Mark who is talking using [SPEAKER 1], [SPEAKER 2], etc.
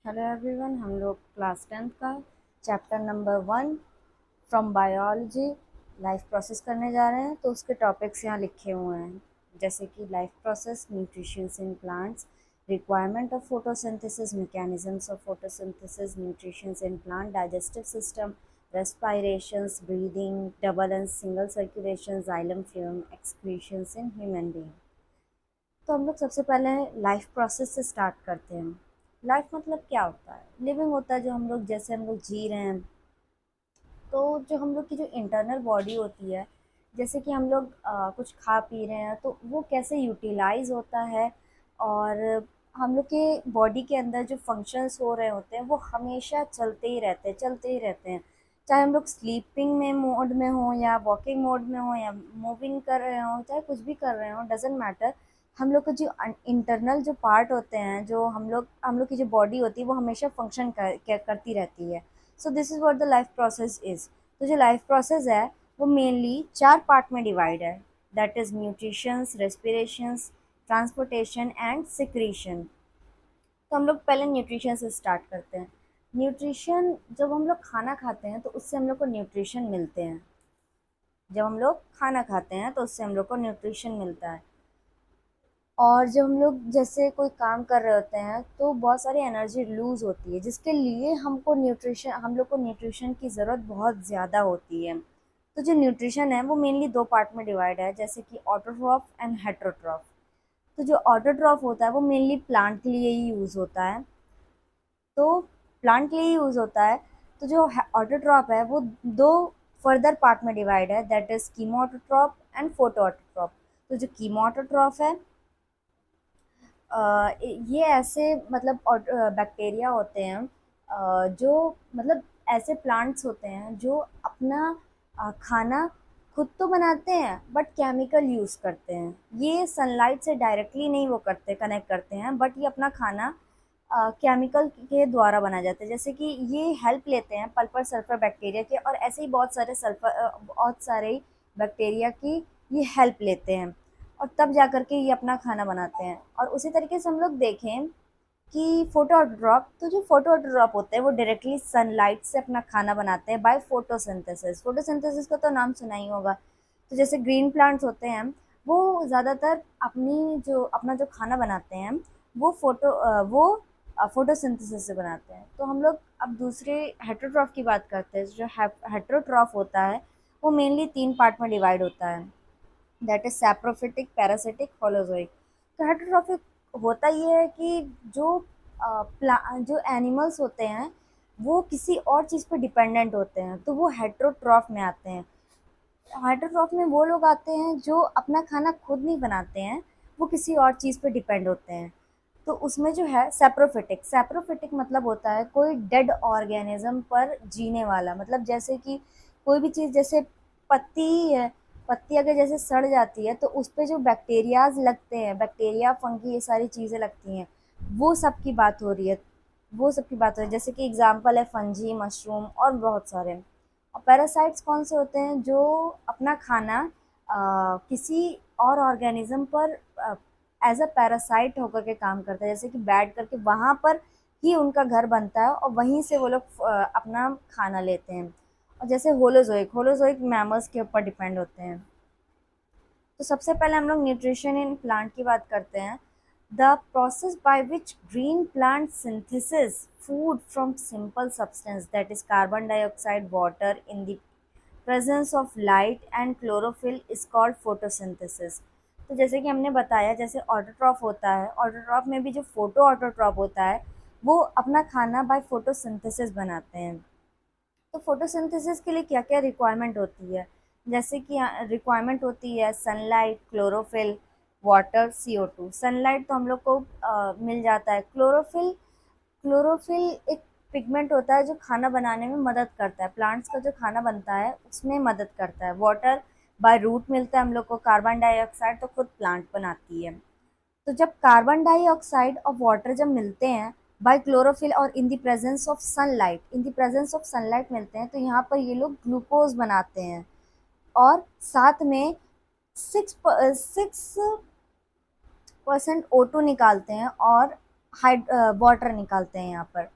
[SPEAKER 1] Hello everyone, हम लोग class 10th का chapter number 1 from biology life process करने जा रहे हैं। तो उसके टॉपिक्स यहाँ लिखे हुए हैं, जैसे कि life process, nutritions in plants, requirement of photosynthesis, mechanisms of photosynthesis, nutritions in plant, digestive system, respirations, breathing, double and single circulation, xylem fluid, excretions in human being. तो हम लोग सबसे पहले लाइफ प्रोसेस से स्टार्ट करते हैं। Life मतलब क्या होता है? लिविंग होता है, जो हम लोग जैसे हम लोग जी रहे हैं। तो जो हम लोग की जो इंटरनल बॉडी होती है, जैसे कि हम लोग कुछ खा पी रहे हैं तो वो कैसे यूटिलाइज होता है, और हम लोग के बॉडी के अंदर जो फंक्शंस हो रहे होते हैं वो हमेशा चलते ही रहते हैं। चाहे हम लोग स्लीपिंग में मोड में हो या वॉकिंग मोड में हो या मूविंग कर रहे हो, चाहे कुछ भी कर रहे हो, डजेंट मैटर। हम लोग के जो इंटरनल जो पार्ट होते हैं, जो हम लोग की जो बॉडी होती है, वो हमेशा फंक्शन करती रहती है। So this is what the life process is. तो जो लाइफ प्रोसेस है वो मेनली 4 पार्ट में डिवाइड है। That is nutritions, respirations, transportation and secretion. तो हम लोग पहले न्यूट्रिशन से स्टार्ट करते हैं। न्यूट्रिशन, जब हम लोग खाना खाते हैं तो उससे हम लोग को न्यूट्रिशन मिलते हैं। जब हम लोग खाना खाते हैं तो उससे हम लोग को न्यूट्रिशन मिलता है। और जब हम लोग जैसे कोई काम कर रहे होते हैं तो बहुत सारी एनर्जी लूज़ होती है, जिसके लिए हम लोग को न्यूट्रिशन की ज़रूरत बहुत ज़्यादा होती है। तो जो न्यूट्रिशन है वो मेनली 2 पार्ट में डिवाइड है, जैसे कि ऑटोट्रॉफ एंड हेटेरोट्रॉफ। तो जो ऑटोट्रॉफ होता है वो मेनली प्लांट के लिए ही यूज़ होता है। तो प्लांट के लिए यूज़ होता है। तो जो ऑटोट्रॉफ है वो 2 फर्दर पार्ट में डिवाइड है, दैट इज़ कीमोऑटोट्रॉफ एंड फोटोऑटोट्रॉफ। तो जो कीमोऑटोट्रॉफ है, ये ऐसे मतलब बैक्टीरिया होते हैं, जो मतलब ऐसे प्लांट्स होते हैं जो अपना खाना खुद तो बनाते हैं बट केमिकल यूज़ करते हैं। ये सनलाइट से डायरेक्टली नहीं वो करते, कनेक्ट करते हैं, बट ये अपना खाना केमिकल के द्वारा बनाया जाता है। जैसे कि ये हेल्प लेते हैं पल्पर सल्फर बैक्टीरिया के, और ऐसे ही बहुत सारे बैक्टीरिया की ये हेल्प लेते हैं, और तब जा कर के ये अपना खाना बनाते हैं। और उसी तरीके से हम लोग देखें कि फोटो ऑटोट्रॉप, तो जो फोटो ऑटोट्रॉप होते हैं वो डायरेक्टली सनलाइट से अपना खाना बनाते हैं बाय फोटोसिंथेसिस। फोटोसिंथेसिस का तो नाम सुना ही होगा। तो जैसे ग्रीन प्लांट्स होते हैं, वो ज़्यादातर अपना जो खाना बनाते हैं वो फोटोसिंथेसिस से बनाते हैं। तो हम लोग अब दूसरे हेटेरोट्रॉफ की बात करते हैं। जो हेटेरोट्रॉफ होता है वो मेनली 3 पार्ट में डिवाइड होता है, that is saprophytic, parasitic, holozoic. तो हेटेरोट्रॉफिक होता ये है कि जो एनिमल्स होते हैं वो किसी और चीज़ पर डिपेंडेंट होते हैं, तो वो हेटेरोट्रॉफ में आते हैं। हेटेरोट्रॉफ में वो लोग आते हैं जो अपना खाना खुद नहीं बनाते हैं, वो किसी और चीज़ पे डिपेंड होते हैं। तो उसमें जो है सैप्रोफिटिक, सैप्रोफिटिक मतलब होता है कोई डेड ऑर्गेनिज्म पर जीने वाला। मतलब जैसे कि कोई भी चीज़, जैसे पत्ती है, पत्ती अगर जैसे सड़ जाती है तो उस पे जो बैक्टीरियाज लगते हैं, बैक्टीरिया, फंगी, ये सारी चीज़ें लगती हैं, वो सब की बात हो रही है। वो सब की बात हो रही है, जैसे कि एग्जाम्पल है फंजी, मशरूम और बहुत सारे। और पैरासाइट्स कौन से होते हैं? जो अपना खाना किसी और ऑर्गेनिज्म पर एज अ पैरासाइट होकर के काम करते हैं, जैसे कि बैठ करके वहाँ पर ही उनका घर बनता है और वहीं से वो लोग अपना खाना लेते हैं। और जैसे होलोजोइक, होलोजोइक मैमल्स के ऊपर डिपेंड होते हैं। तो सबसे पहले हम लोग न्यूट्रिशन इन प्लांट की बात करते हैं। The process by which green plant synthesis food from simple substance, that is carbon dioxide, water in the presence of light and chlorophyll, is called photosynthesis. तो जैसे कि हमने बताया, जैसे ऑटोट्रॉफ होता है, ऑटोट्रॉफ में भी जो फोटो ऑटोट्रॉफ होता है वो अपना खाना बाय फोटोसिंथेसिस बनाते हैं। तो फोटोसिंथेसिस के लिए क्या क्या रिक्वायरमेंट होती है? जैसे कि रिक्वायरमेंट होती है sunlight, chlorophyll, water, CO2। Sunlight तो हम लोग को मिल जाता है। क्लोरोफिल, क्लोरोफिल एक पिगमेंट होता है जो खाना बनाने में मदद करता है, प्लांट्स का जो खाना बनता है उसमें मदद करता है। वाटर बाय रूट मिलता है हम लोग को। कार्बन डाइऑक्साइड तो खुद प्लांट बनाती है। तो जब कार्बन डाइऑक्साइड और वाटर जब मिलते हैं बाय क्लोरोफिल और in the presence of sunlight, in the presence of sunlight मिलते हैं, तो यहाँ पर ये लोग ग्लूकोज बनाते हैं। और साथ में 6% O2 निकालते हैं, और हाइड वाटर निकालते हैं यहाँ पर।